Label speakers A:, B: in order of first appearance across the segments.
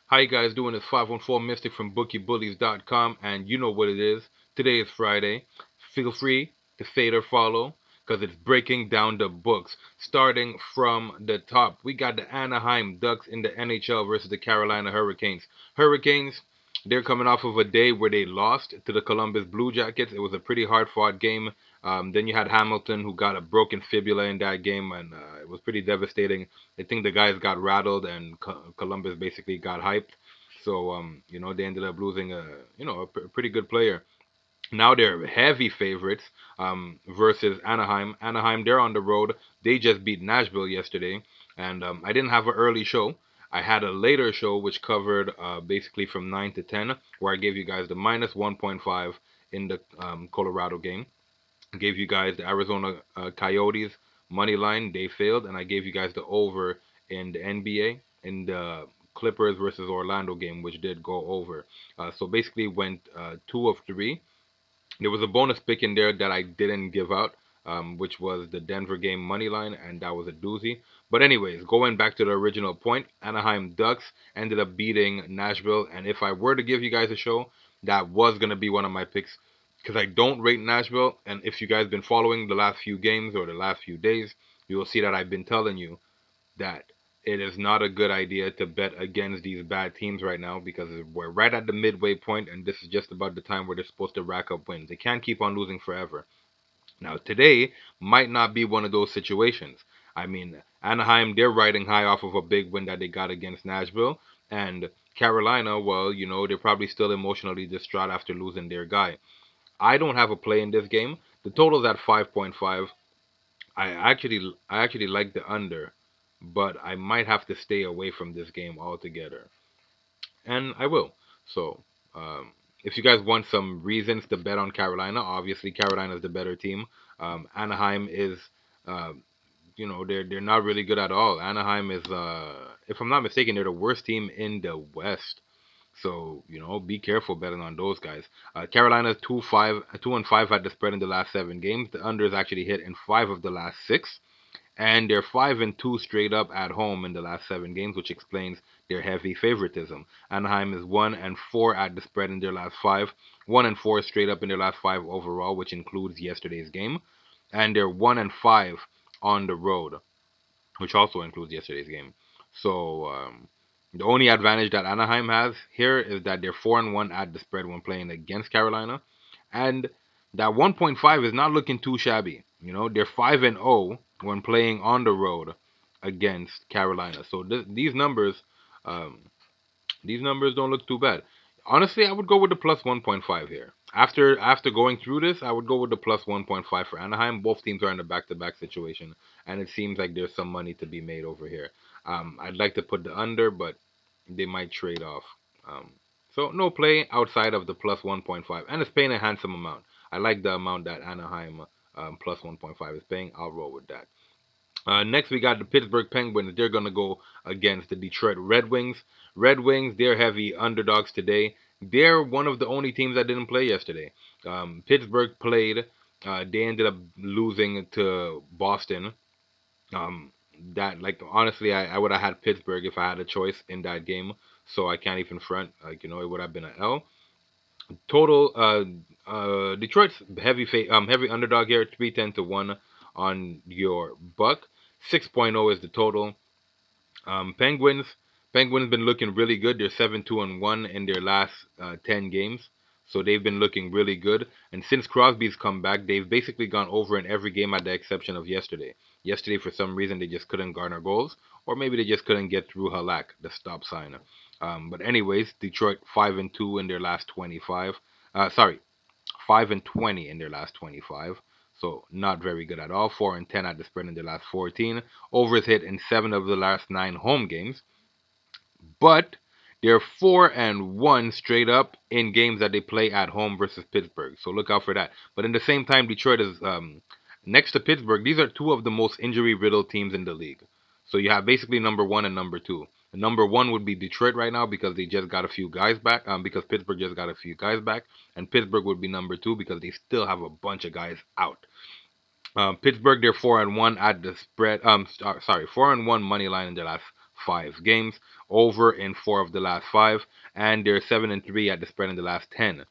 A: How you guys doing? It's 514 Mystic from BookieBullies.com, and you know what it is. Today is Friday. Feel free to fade or follow, because it's breaking down the books. Starting from the top, we got the Anaheim Ducks in the NHL versus the Carolina Hurricanes. Hurricanes, they're coming off of a day where they lost to the Columbus Blue Jackets. It was a pretty hard-fought game. Then you had Hamilton, who got a broken fibula in that game, and it was pretty devastating. I think the guys got rattled, and Columbus basically got hyped. So they ended up losing a pretty good player. Now they're heavy favorites versus Anaheim. Anaheim, they're on the road. They just beat Nashville yesterday, and I didn't have an early show. I had a later show which covered basically from 9 to 10, where I gave you guys the minus 1.5 in the Colorado game. I gave you guys the Arizona Coyotes money line. They failed, and I gave you guys the over in the NBA in the Clippers versus Orlando game, which did go over. So basically, went 2 of 3. There was a bonus pick in there that I didn't give out, which was the Denver game money line, and that was a doozy. But anyways, going back to the original point, Anaheim Ducks ended up beating Nashville, and if I were to give you guys a show, that was gonna be one of my picks because I don't rate Nashville. And if you guys been following the last few games or the last few days, you will see that I've been telling you that it is not a good idea to bet against these bad teams right now because we're right at the midway point, and this is just about the time where they're supposed to rack up wins. They can't keep on losing forever. Now, today might not be one of those situations. I mean, Anaheim, they're riding high off of a big win that they got against Nashville, and Carolina, well, they're probably still emotionally distraught after losing their guy. I don't have a play in this game. The total's at 5.5. I actually like the under, but I might have to stay away from this game altogether, and I will. So, if you guys want some reasons to bet on Carolina, obviously Carolina is the better team. Anaheim is, uh, they're not really good at all. Anaheim is, if I'm not mistaken, they're the worst team in the West. So be careful betting on those guys. Carolina's 2-5 at the spread in the last 7 games. The under is actually hit in 5 of the last 6, and they're 5-2 straight up at home in the last 7 games, which explains their heavy favoritism. Anaheim is 1-4 at the spread in their last 5, 1-4 straight up in their last 5 overall, which includes yesterday's game, and they're 1-5 on the road, which also includes yesterday's game. So the only advantage that Anaheim has here is that they're 4-1 at the spread when playing against Carolina, and that 1.5 is not looking too shabby. They're 5-0 when playing on the road against Carolina. So um, these numbers don't look too bad. Honestly, I would go with the plus 1.5 here. After going through this, I would go with the plus 1.5 for Anaheim. Both teams are in a back-to-back situation, and it seems like there's some money to be made over here. I'd like to put the under, but they might trade off. Um, so no play outside of the plus 1.5, and it's paying a handsome amount. I like the amount that Anaheim plus 1.5 is paying. I'll roll with that. Next, we got the Pittsburgh Penguins. They're going to go against the Detroit Red Wings. Red Wings, they're heavy underdogs today. They're one of the only teams that didn't play yesterday. Pittsburgh played. They ended up losing to Boston. Um, that, like, honestly, I would have had Pittsburgh if I had a choice in that game. So I can't even front. Like, it would have been an L. Total, Detroit's heavy underdog here, 3-10 to 1 on your buck. 6.0 is the total. Penguins. Penguins been looking really good. They're 7-2-1 in their last 10 games, so they've been looking really good. And since Crosby's come back, they've basically gone over in every game at the exception of yesterday. Yesterday, for some reason, they just couldn't garner goals, or maybe they just couldn't get through Halak, the stop sign. But anyways, Detroit 5-2 in their last 25. Sorry, 5-20 in their last 25. So not very good at all. 4-10 at the spread in their last 14. Overs hit in 7 of the last 9 home games. But they're 4-1 straight up in games that they play at home versus Pittsburgh. So look out for that. But in the same time, Detroit is next to Pittsburgh. These are two of the most injury riddled teams in the league. So you have basically number one and number two. And number one would be Detroit right now because they just got a few guys back. Because Pittsburgh just got a few guys back, and Pittsburgh would be number two because they still have a bunch of guys out. Pittsburgh, they're 4-1 at the spread. Sorry, 4-1 money line in their last 5 games, over in 4 of the last 5, and they're 7-3 at the spread in the last 10.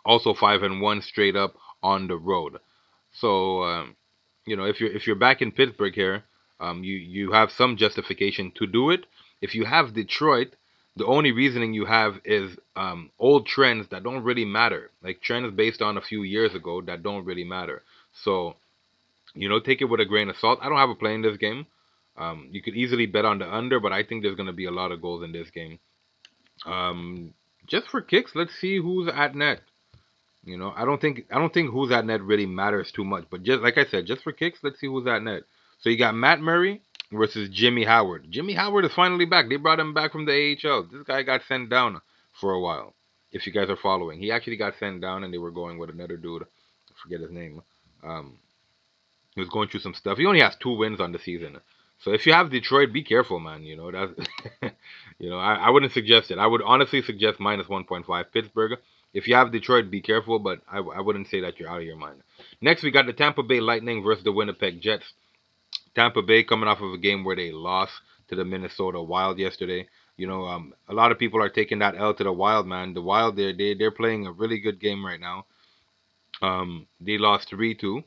A: Also 5-1 straight up on the road. So if you're back in Pittsburgh here, you have some justification to do it. If you have Detroit, the only reasoning you have is old trends that don't really matter, like trends based on a few years ago that don't really matter. So take it with a grain of salt. I don't have a play in this game. You could easily bet on the under, but I think there's going to be a lot of goals in this game. Um, just for kicks, let's see who's at net. I don't think who's at net really matters too much. But just like I said, just for kicks, let's see who's at net. So you got Matt Murray versus Jimmy Howard. Jimmy Howard is finally back. They brought him back from the AHL. This guy got sent down for a while. If you guys are following, he actually got sent down, and they were going with another dude. I forget his name. Um, he was going through some stuff. He only has 2 wins on the season. So if you have Detroit, be careful, man. That's I wouldn't suggest it. I would honestly suggest minus 1.5 Pittsburgh. If you have Detroit, be careful, but I wouldn't say that you're out of your mind. Next, we got the Tampa Bay Lightning versus the Winnipeg Jets. Tampa Bay coming off of a game where they lost to the Minnesota Wild yesterday. A lot of people are taking that L to the Wild, man. The Wild, they're playing a really good game right now. They lost 3-2.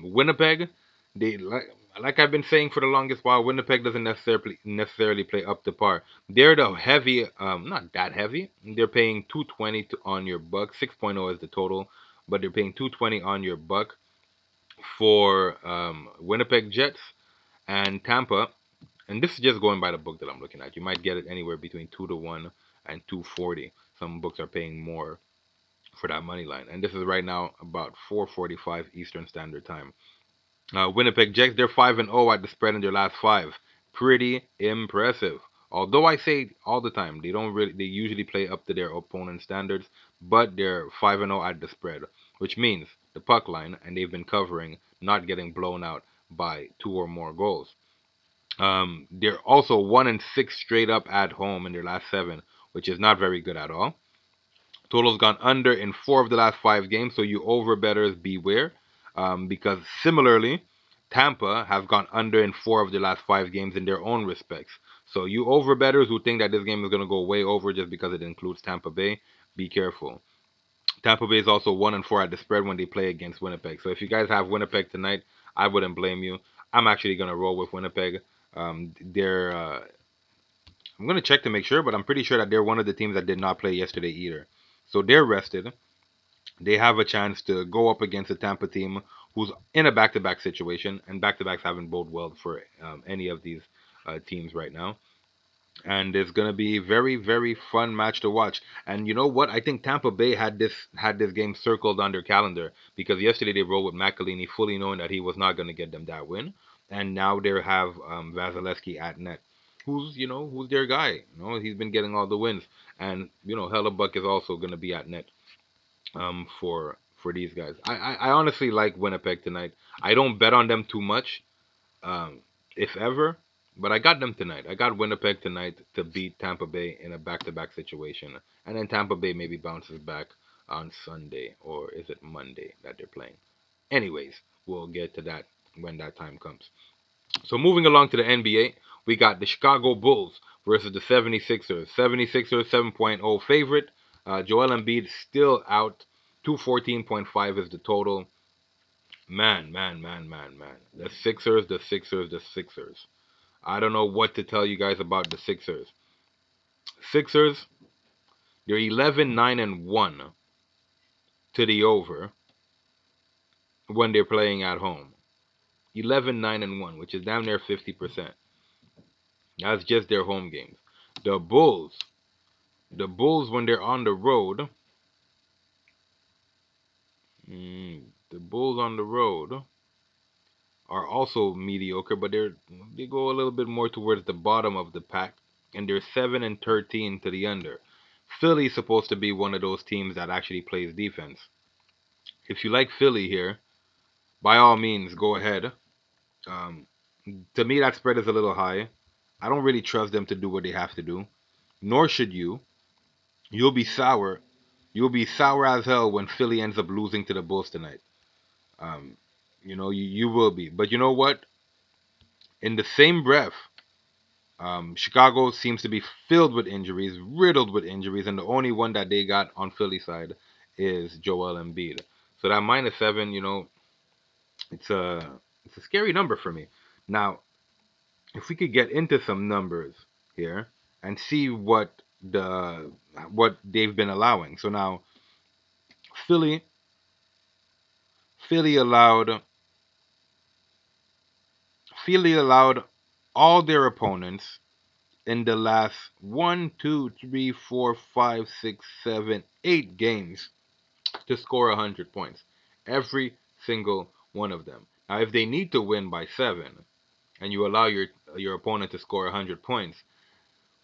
A: Winnipeg, they like I've been saying for the longest while, Winnipeg doesn't necessarily play up to par. They're the heavy, not that heavy. They're paying 220 on your buck. 6.0 is the total, but they're paying 220 on your buck for Winnipeg Jets and Tampa. And this is just going by the book that I'm looking at. You might get it anywhere between 2-1 and 240. Some books are paying more for that money line, and this is right now about 4:45 Eastern Standard Time. Winnipeg Jets, they're 5-0 at the spread in their last 5. Pretty impressive. Although I say all the time, they usually play up to their opponent's standards, but they're 5-0 at the spread, which means the puck line, and they've been covering, not getting blown out by 2 or more goals. They're also 1-6 straight up at home in their last 7, which is not very good at all. Total's gone under in 4 of the last 5 games, so you over betters beware. Because similarly, Tampa has gone under in 4 of the last 5 games in their own respects. So you over betters who think that this game is going to go way over just because it includes Tampa Bay, be careful. Tampa Bay is also 1-4 at the spread when they play against Winnipeg. So if you guys have Winnipeg tonight, I wouldn't blame you. I'm actually going to roll with Winnipeg. I'm going to check to make sure, but I'm pretty sure that they're one of the teams that did not play yesterday either. So they're rested. They have a chance to go up against a Tampa team who's in a back-to-back situation, and back-to-backs haven't bode well for any of these teams right now. And it's gonna be very, very fun match to watch. And you know what? I think Tampa Bay had this game circled on their calendar because yesterday they rolled with McElhinney, fully knowing that he was not gonna get them that win. And now they have Vasilevsky at net, who's their guy. He's been getting all the wins, and Hellebuck is also gonna be at net for these guys. I honestly like Winnipeg tonight. I don't bet on them too much, um, if ever, but I got them tonight. I got Winnipeg tonight to beat Tampa Bay in a back-to-back situation, and then Tampa Bay maybe bounces back on Sunday, or is it Monday that they're playing? Anyways, we'll get to that when that time comes. So moving along to the NBA, we got the Chicago Bulls versus the 76ers. 76ers 7.0 favorite. Joel Embiid still out. 214.5 is the total. Man, man, man, man, man. The Sixers, the Sixers, the Sixers. I don't know what to tell you guys about the Sixers. Sixers, they're 11-9-1 to the over when they're playing at home. 11-9-1, which is damn near 50%. That's just their home games. The Bulls, the Bulls when they're on the road, the Bulls on the road are also mediocre, but they go a little bit more towards the bottom of the pack, and they're 7-13 to the under. Philly's supposed to be one of those teams that actually plays defense. If you like Philly here, by all means, go ahead. Um, to me, that spread is a little high. I don't really trust them to do what they have to do, nor should you. You'll be sour. You'll be sour as hell when Philly ends up losing to the Bulls tonight. You will be. But you know what? In the same breath, Chicago seems to be filled with injuries, riddled with injuries, and the only one that they got on Philly side is Joel Embiid. So that -7, it's a scary number for me. Now, if we could get into some numbers here and see what they've been allowing. So now Philly Philly allowed Philly allowed all their opponents in the last 1, 2, 3, 4, 5, 6, 7, 8 games to score 100 points. Every single one of them. Now, if they need to win by 7 and you allow your opponent to score 100 points,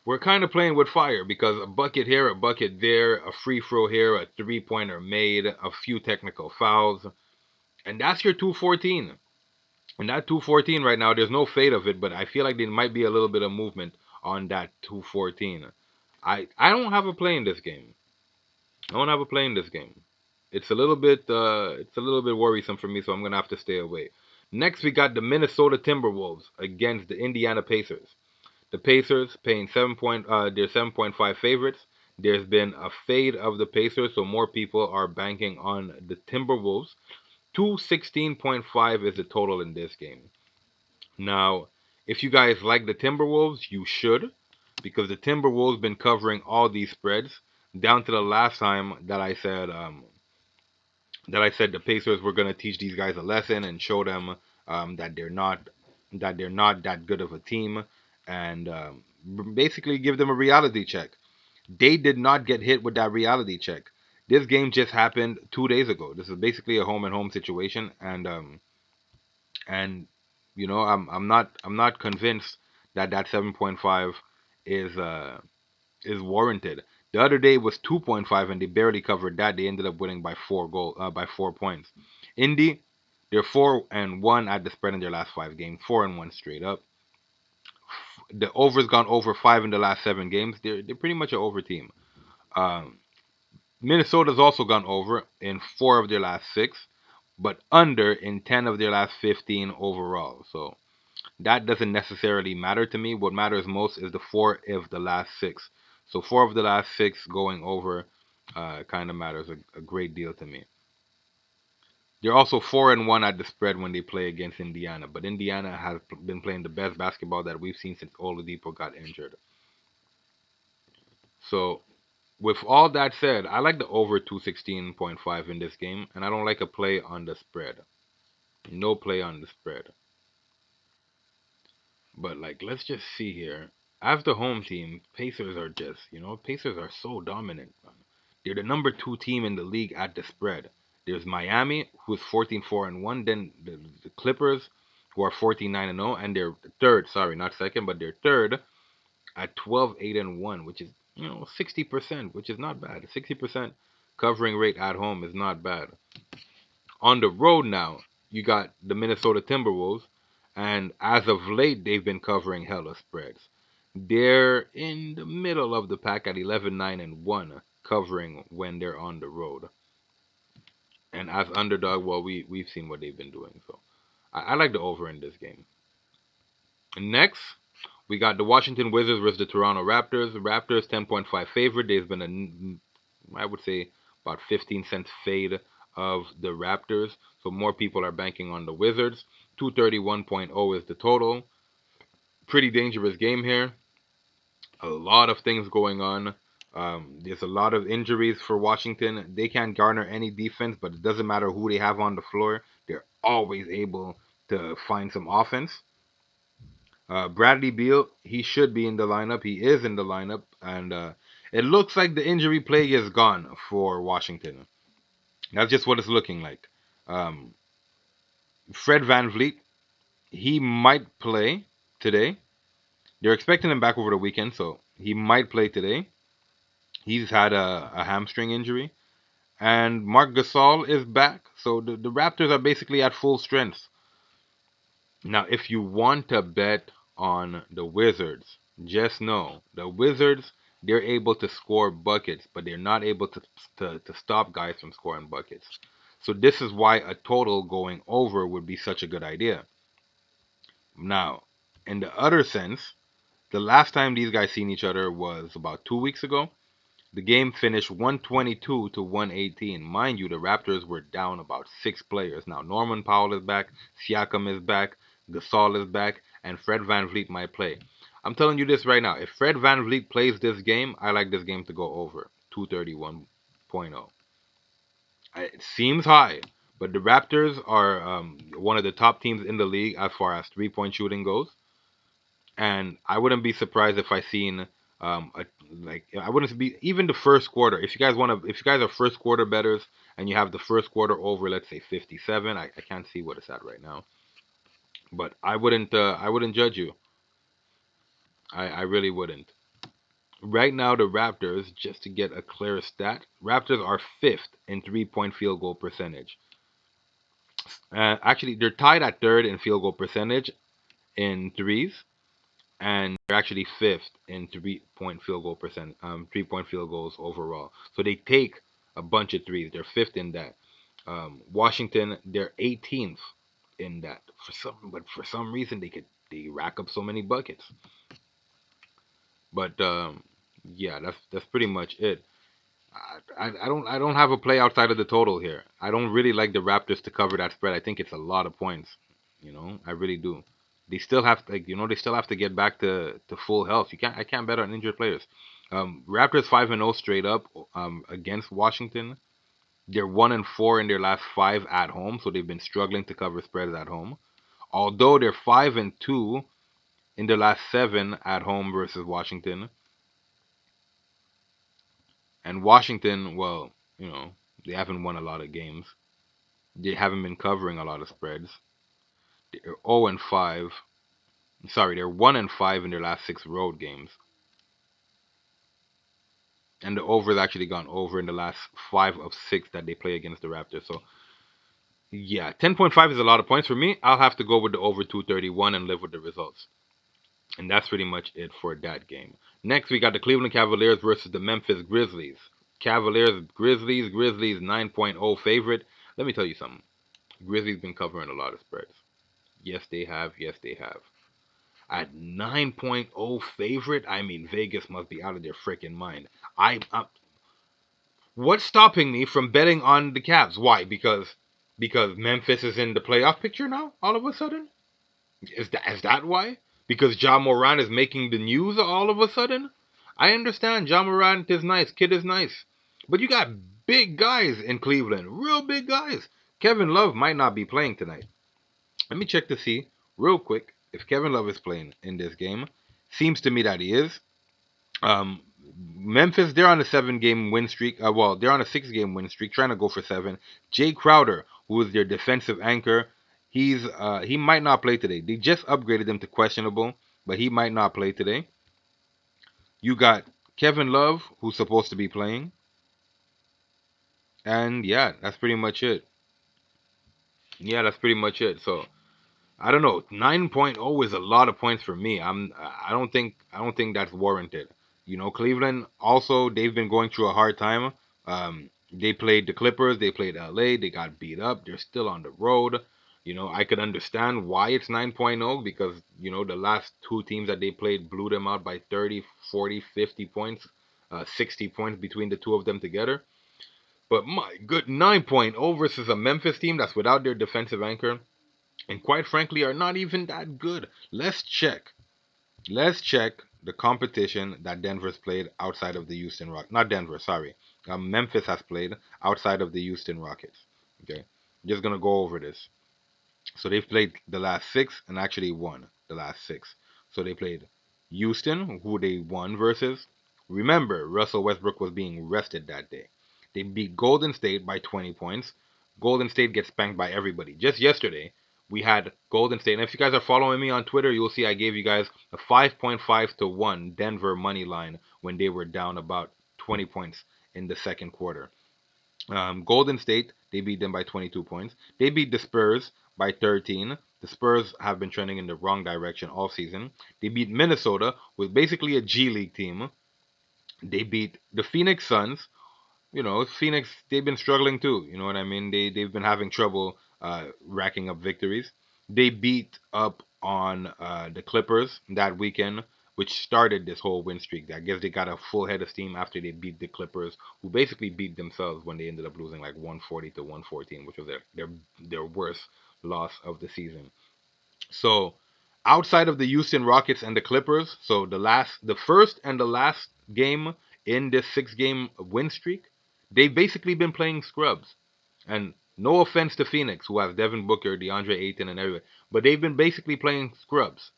A: we're kind of playing with fire because a bucket here, a bucket there, a free throw here, a three-pointer made, a few technical fouls, and that's your 214. And that 214 right now, there's no fade of it, but I feel like there might be a little bit of movement on that 214. I don't have a play in this game. I don't have a play in this game. It's a little bit worrisome for me, so I'm gonna have to stay away. Next, we got the Minnesota Timberwolves against the Indiana Pacers. The Pacers paying they're 7.5 favorites. There's been a fade of the Pacers, so more people are banking on the Timberwolves. 216.5 is the total in this game. Now, if you guys like the Timberwolves, you should, because the Timberwolves been covering all these spreads down to the last time that I said the Pacers were gonna teach these guys a lesson and show them that they're not that good of a team, and basically give them a reality check. They did not get hit with that reality check. This game just happened 2 days ago. This is basically a home and home situation, and I'm not convinced that that 7.5 is is warranted. The other day was 2.5 and they barely covered that. They ended up winning by 4 points. Indy, they're 4-1 at the spread in their last 5 games, 4-1 straight up. The over's gone over 5 in the last 7 games. They're pretty much an over team. Um, Minnesota's also gone over in 4 of their last 6, but under in 10 of their last 15 overall. So that doesn't necessarily matter to me. What matters most is the 4 of the last 6. So 4 of the last 6 going over kind of matters a great deal to me. They're also 4-1 at the spread when they play against Indiana, but Indiana has been playing the best basketball that we've seen since Oladipo got injured. So with all that said, I like the over 216.5 in this game, and I don't like a play on the spread. No play on the spread. But like, let's just see here. As the home team, Pacers are so dominant, man. They're the number 2 team in the league at the spread. There's Miami, who's 14-4-1. Then the Clippers, who are 14-9-0, and they're third. Sorry, not second, but they're third at 12-8-1, which is 60%, which is not bad. 60% covering rate at home is not bad. On the road now, you got the Minnesota Timberwolves, and as of late, they've been covering hella spreads. They're in the middle of the pack at 11-9-1, covering when they're on the road. And as underdog, well, we've seen what they've been doing, so I like the over in this game. Next, we got the Washington Wizards versus the Toronto Raptors. The Raptors 10.5 favorite. There's been I would say, about 15 cents fade of the Raptors. So more people are banking on the Wizards. 231.0 is the total. Pretty dangerous game here. A lot of things going on. There's a lot of injuries for Washington. They can't garner any defense, but it doesn't matter who they have on the floor. They're always able to find some offense. Bradley Beal, he should be in the lineup. He is in the lineup, and it looks like the injury plague is gone for Washington. That's just what it's looking like. Um, Fred VanVleet, he might play today. They're expecting him back over the weekend, so he might play today. He's had a hamstring injury. And Marc Gasol is back, so the Raptors are basically at full strength. Now, if you want to bet on the Wizards, just know the Wizards, they're able to score buckets, but they're not able to stop guys from scoring buckets. So this is why a total going over would be such a good idea. Now, in the other sense, The last time these guys seen each other was about 2 weeks ago. The game finished 122 to 118. Mind you, the Raptors were down about 6 players. Now, Norman Powell is back, Siakam is back, Gasol is back, and Fred VanVleet might play. I'm telling you this right now. If Fred VanVleet plays this game, I like this game to go over 231.0. It seems high, but the Raptors are one of the top teams in the league as far as 3-point shooting goes. And I wouldn't be surprised if I seen I wouldn't be even the first quarter. If you guys if you guys are first quarter betters and you have the first quarter over, let's say 57, I can't see what it's at right now, but I wouldn't judge you. I really wouldn't. Right now, the Raptors, just to get a clear stat, Raptors are fifth in 3-point field goal percentage. Actually, they're tied at third in field goal percentage in threes, and they're actually fifth in 3-point field goals overall. So they take a bunch of threes. They're fifth in that. Washington, they're 18th in that. But for some reason they rack up so many buckets. But yeah, that's pretty much it. I don't have a play outside of the total here. I don't really like the Raptors to cover that spread. I think it's a lot of points. I really do. They still have they still have to get back to full health. I can't bet on injured players. Raptors 5-0 straight up against Washington. They're 1-4 in their last 5 at home, so they've been struggling to cover spreads at home. Although they're 5-2 in their last 7 at home versus Washington. And Washington, well, they haven't won a lot of games. They haven't been covering a lot of spreads. They're 0-5. Sorry, they're 1-5 in their last 6 road games. And the over has actually gone over in the last 5 of 6 that they play against the Raptors. So, yeah, 10.5 is a lot of points for me. I'll have to go with the over 231 and live with the results. And that's pretty much it for that game. Next, we got the Cleveland Cavaliers versus the Memphis Grizzlies. Cavaliers, Grizzlies 9.0 favorite. Let me tell you something. Grizzlies been covering a lot of spreads. Yes, they have. Yes, they have. At 9.0 favorite, I mean, Vegas must be out of their freaking mind. What's stopping me from betting on the Cavs? Why? Because Memphis is in the playoff picture now. All of a sudden, is that why? Because Ja Morant is making the news all of a sudden. I understand Ja Morant is nice, kid is nice, but you got big guys in Cleveland, real big guys. Kevin Love might not be playing tonight. Let me check to see real quick if Kevin Love is playing in this game. Seems to me that he is. Um, Memphis, they're on a 7-game win streak. Well, they're on a 6-game win streak, trying to go for 7. Jay Crowder, who is their defensive anchor, he might not play today. They just upgraded him to questionable, but he might not play today. You got Kevin Love, who's supposed to be playing, and yeah, that's pretty much it. Yeah, that's pretty much it. So I don't know. 9.0 is a lot of points for me. I don't think that's warranted. Cleveland also they've been going through a hard time. They played the Clippers, they played LA, they got beat up. They're still on the road. I could understand why it's 9.0 because, the last 2 teams that they played blew them out by 30, 40, 50 points, 60 points between the 2 of them together. But my good 9.0 versus a Memphis team that's without their defensive anchor and quite frankly are not even that good. Let's check. Let's check the competition that Denver's played outside of the Houston Rockets. Not Denver, sorry. Memphis has played outside of the Houston Rockets. Okay, just gonna go over this. So they've played the last 6 and actually won the last 6. So they played Houston, who they won versus. Remember, Russell Westbrook was being rested that day. They beat Golden State by 20 points. Golden State gets spanked by everybody. Just yesterday, we had Golden State. And if you guys are following me on Twitter, you'll see I gave you guys a 5.5 to 1 Denver money line when they were down about 20 points in the second quarter. Golden State, they beat them by 22 points. They beat the Spurs by 13. The Spurs have been trending in the wrong direction all season. They beat Minnesota, with basically a G League team. They beat the Phoenix Suns. Phoenix, they've been struggling too. You know what I mean? They've been having trouble racking up victories. They beat up on the Clippers that weekend which started this whole win streak. I guess they got a full head of steam after they beat the Clippers, who basically beat themselves when they ended up losing like 140 to 114, which was their worst loss of the season. So outside of the Houston Rockets and the Clippers, so the first and the last game in this 6 game win streak, they've basically been playing scrubs. And no offense to Phoenix, who has Devin Booker, DeAndre Ayton, and everyone, but they've been basically playing scrubs.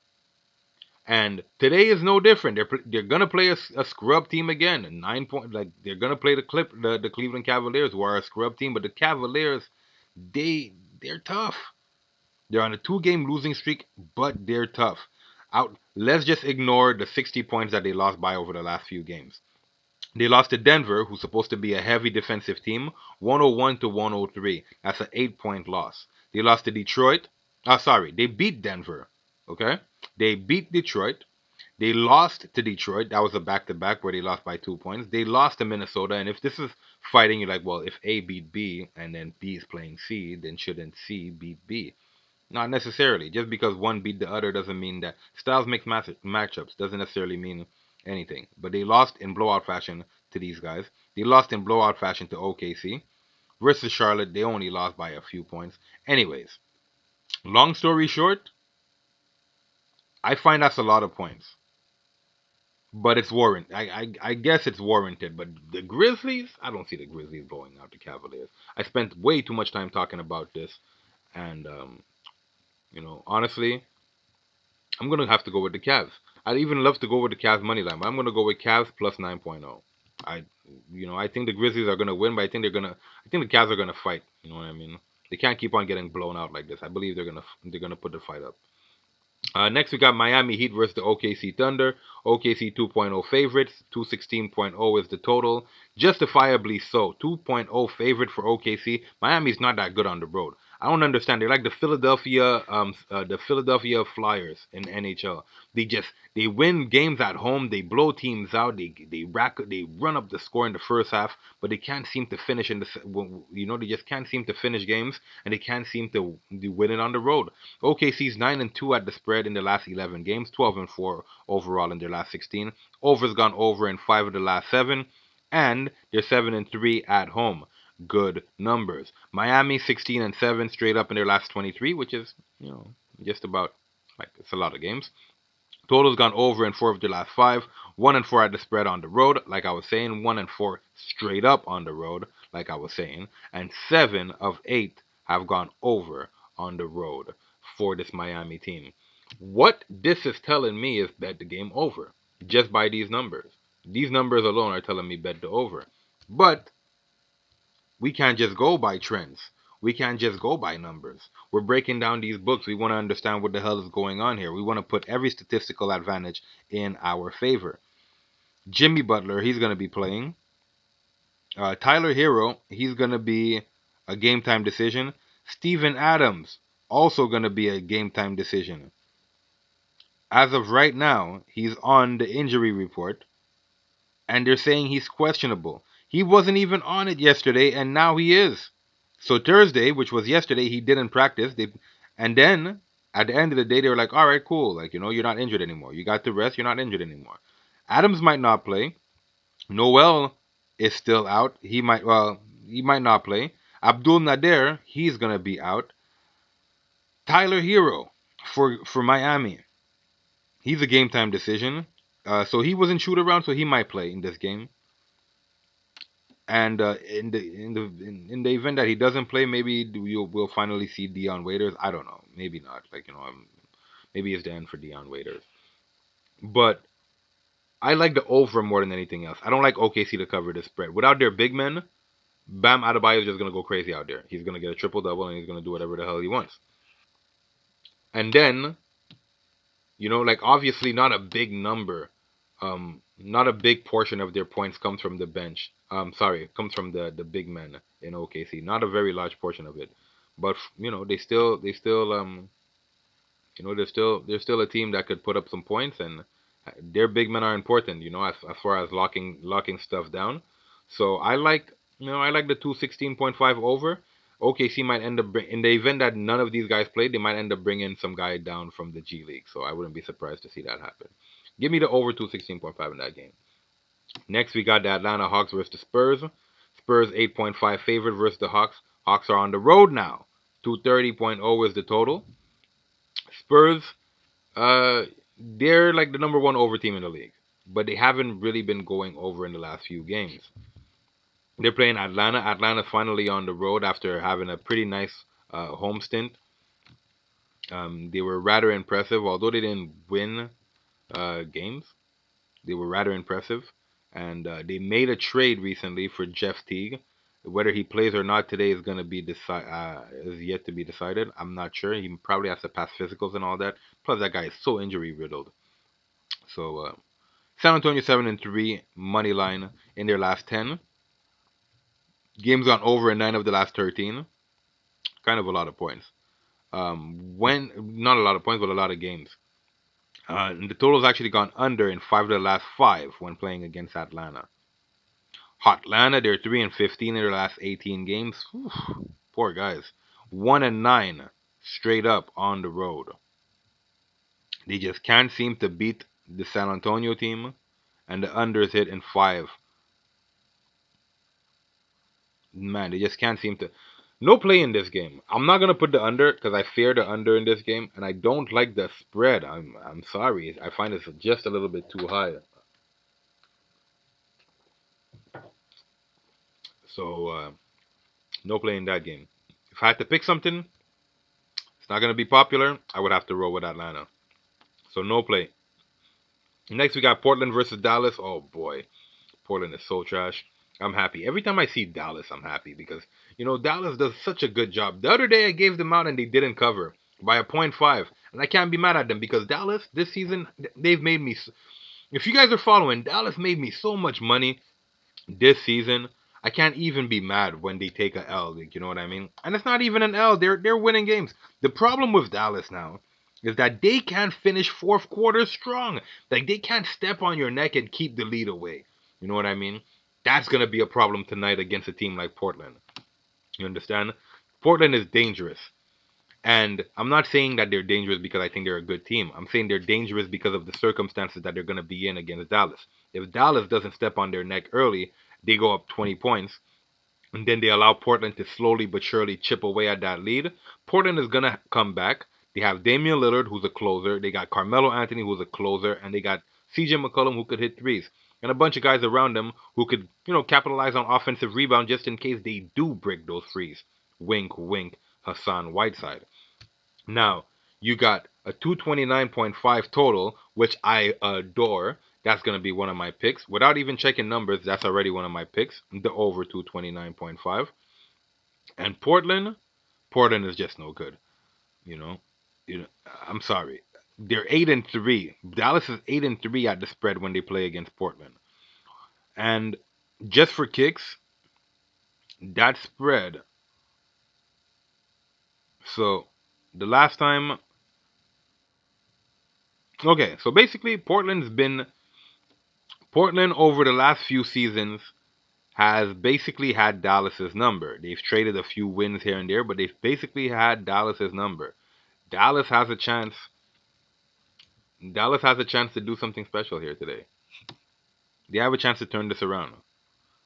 A: And today is no different. They're gonna play a scrub team again. 9 point, like they're gonna play the Cleveland Cavaliers, who are a scrub team. But the Cavaliers, they're tough. They're on a 2 game losing streak, but they're tough. Out. Let's just ignore the 60 points that they lost by over the last few games. They lost to Denver, who's supposed to be a heavy defensive team, 101 to 103. That's an 8 point loss. They lost to Detroit. Sorry, they beat Denver. Okay, they beat Detroit. They lost to Detroit. That was a back-to-back where they lost by 2 points. They lost to Minnesota. And if this is fighting, you're like, well, if A beat B and then B is playing C, then shouldn't C beat B? Not necessarily. Just because one beat the other doesn't mean that styles make matchups. Doesn't necessarily mean anything. But they lost in blowout fashion to these guys. They lost in blowout fashion to OKC. Versus Charlotte, they only lost by a few points. Anyways, long story short, I find that's a lot of points. But it's warranted. I guess it's warranted. But the Grizzlies, I don't see the Grizzlies blowing out the Cavaliers. I spent way too much time talking about this, and honestly, I'm gonna have to go with the Cavs. I'd even love to go with the Cavs money line, but I'm gonna go with Cavs plus 9.0. I, I think the Grizzlies are gonna win, but I think the Cavs are gonna fight. You know what I mean? They can't keep on getting blown out like this. I believe they're gonna put the fight up. Next, we got Miami Heat versus the OKC Thunder. OKC 2.0 favorites. 216.0 is the total. Justifiably so. 2.0 favorite for OKC. Miami's not that good on the road. I don't understand. They're like the Philadelphia Flyers in NHL. They win games at home. They blow teams out. They run up the score in the first half, but they can't seem to finish they just can't seem to finish games, and they can't seem to win it on the road. OKC's 9-2 at the spread in the last 11 games, 12-4 overall in their last 16. Over's gone over in 5 of the last 7, and they're 7-3 at home. Good numbers. Miami 16-7 straight up in their last 23, which is just about like it's a lot of games. Total's gone over in 4 of their last 5. 1-4 at the spread on the road, like I was saying. 1-4 straight up on the road, like I was saying. And 7 of 8 have gone over on the road for this Miami team. What this is telling me is bet the game over just by these numbers. These numbers alone are telling me bet the over. But we can't just go by trends. We can't just go by numbers. We're breaking down these books. We want to understand what the hell is going on here. We want to put every statistical advantage in our favor. Jimmy Butler, he's going to be playing. Tyler Hero, he's going to be a game time decision. Steven Adams, also going to be a game time decision. As of right now, he's on the injury report, and they're saying he's questionable. He wasn't even on it yesterday, and now he is. So Thursday, which was yesterday, he didn't practice. And then at the end of the day, they were like, "All right, cool. Like you're not injured anymore. You got to rest. You're not injured anymore." Adams might not play. Noel is still out. He might not play. Abdul Nader, he's gonna be out. Tyler Hero for Miami, he's a game time decision. So he wasn't shoot around, so he might play in this game. And in the event that he doesn't play, maybe we'll finally see Dion Waiters. I don't know. Maybe not. Maybe it's the end for Dion Waiters. But I like the over more than anything else. I don't like OKC to cover the spread. Without their big men, Bam Adebayo is just gonna go crazy out there. He's gonna get a triple double and he's gonna do whatever the hell he wants. And then, obviously not a big number, not a big portion of their points comes from the bench. Comes from the big men in OKC. Not a very large portion of it, but they're still a team that could put up some points, and their big men are important. As far as locking stuff down. So I like the 216.5 over. OKC might end up in the event that none of these guys played, they might end up bringing some guy down from the G League. So I wouldn't be surprised to see that happen. Give me the over 216.5 in that game. Next, we got the Atlanta Hawks versus the Spurs. Spurs 8.5 favorite versus the Hawks. Hawks are on the road now. 230.0 is the total. Spurs, they're like the number one over team in the league, but they haven't really been going over in the last few games. They're playing Atlanta. Atlanta's finally on the road after having a pretty nice home stint. They were rather impressive, although they didn't win games. They were rather impressive, and they made a trade recently for Jeff Teague. Whether he plays or not today is gonna be is yet to be decided. I'm not sure. He probably has to pass physicals and all that. Plus, that guy is so injury riddled. So San Antonio 7-3 money line in their last 10 games, gone over in 9 of the last 13. Kind of a lot of points. When not a lot of points, but a lot of games. And the total's actually gone under in 5 of the last 5 when playing against Atlanta. Hotlanta, they're 3-15 in their last 18 games. Whew, poor guys. 1-9 straight up on the road. They just can't seem to beat the San Antonio team, and the unders hit in 5. Man, they just can't seem to. No play in this game. I'm not gonna put the under because I fear the under in this game, and I don't like the spread. I'm sorry. I find it's just a little bit too high. So no play in that game. If I had to pick something, it's not gonna be popular. I would have to roll with Atlanta. So no play. Next we got Portland versus Dallas. Oh boy, Portland is so trash. I'm happy. Every time I see Dallas, I'm happy because Dallas does such a good job. The other day I gave them out and they didn't cover by a .5, and I can't be mad at them because Dallas this season they've made me. If you guys are following, Dallas made me so much money this season. I can't even be mad when they take a L. Like, you know what I mean? And it's not even an L. They're winning games. The problem with Dallas now is that they can't finish fourth quarter strong. Like they can't step on your neck and keep the lead away. You know what I mean? That's gonna be a problem tonight against a team like Portland. You understand? Portland is dangerous. And I'm not saying that they're dangerous because I think they're a good team. I'm saying they're dangerous because of the circumstances that they're going to be in against Dallas. If Dallas doesn't step on their neck early, they go up 20 points, and then they allow Portland to slowly but surely chip away at that lead. Portland is going to come back. They have Damian Lillard, who's a closer. They got Carmelo Anthony, who's a closer. And they got CJ McCollum, who could hit threes. And a bunch of guys around them who could, capitalize on offensive rebound just in case they do break those threes. Wink, wink, Hassan Whiteside. Now, you got a 229.5 total, which I adore. That's going to be one of my picks. Without even checking numbers, that's already one of my picks. The over 229.5. And Portland is just no good. You know, I'm sorry. They're 8-3. Dallas is 8-3 at the spread when they play against Portland. And just for kicks, that spread. So the last time, okay. So basically, Portland over the last few seasons has basically had Dallas's number. They've traded a few wins here and there, but they've basically had Dallas's number. Dallas has a chance. Dallas has a chance to do something special here today. They have a chance to turn this around.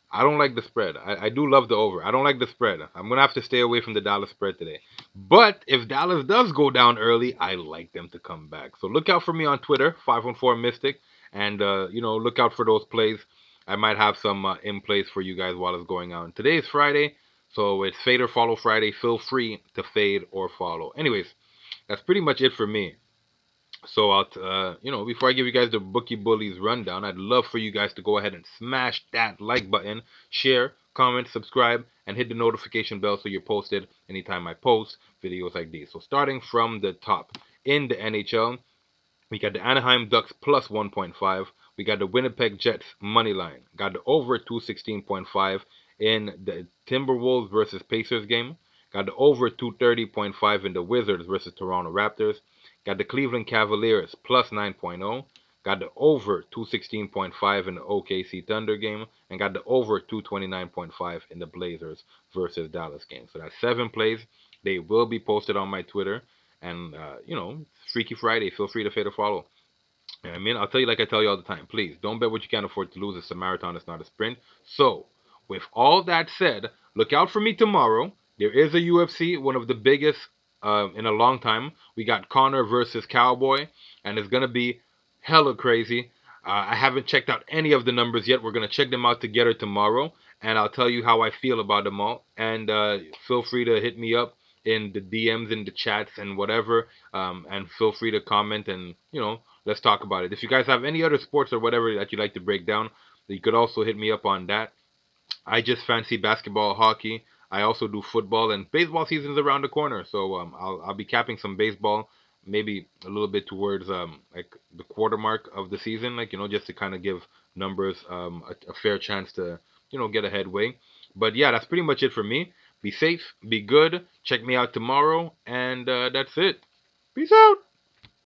A: I don't like the spread. I do love the over. I don't like the spread. I'm gonna have to stay away from the Dallas spread today. But if Dallas does go down early, I like them to come back. So look out for me on Twitter, 514 Mystic, and look out for those plays. I might have some in place for you guys while it's going on. Today is Friday, so it's Fade or Follow Friday. Feel free to fade or follow. Anyways, that's pretty much it for me. So before I give you guys the Bookie Bullies rundown, I'd love for you guys to go ahead and smash that like button, share, comment, subscribe, and hit the notification bell so you're posted anytime I post videos like these. So starting from the top, in the NHL, we got the Anaheim Ducks plus 1.5. We got the Winnipeg Jets money line. Got the over 216.5 in the Timberwolves versus Pacers game. Got the over 230.5 in the Wizards versus Toronto Raptors. Got the Cleveland Cavaliers plus 9.0. Got the over 216.5 in the OKC Thunder game. And got the over 229.5 in the Blazers versus Dallas game. So that's 7 plays. They will be posted on my Twitter. And, Freaky Friday. Feel free to fade or follow. You know what I mean? I'll tell you like I tell you all the time. Please don't bet what you can't afford to lose. It's a marathon, it's not a sprint. So, with all that said, look out for me tomorrow. There is a UFC, one of the biggest in a long time. We got Connor versus Cowboy, and it's gonna be hella crazy. I haven't checked out any of the numbers yet. We're gonna check them out together tomorrow, and I'll tell you how I feel about them all. And feel free to hit me up in the DMs, in the chats, and whatever. And feel free to comment and let's talk about it. If you guys have any other sports or whatever that you'd like to break down, you could also hit me up on that. I just fancy basketball, hockey. I also do football, and baseball season's around the corner, so I'll be capping some baseball, maybe a little bit towards like the quarter mark of the season, like just to kind of give numbers a fair chance to get a headway. But yeah, that's pretty much it for me. Be safe, be good. Check me out tomorrow, and that's it. Peace out.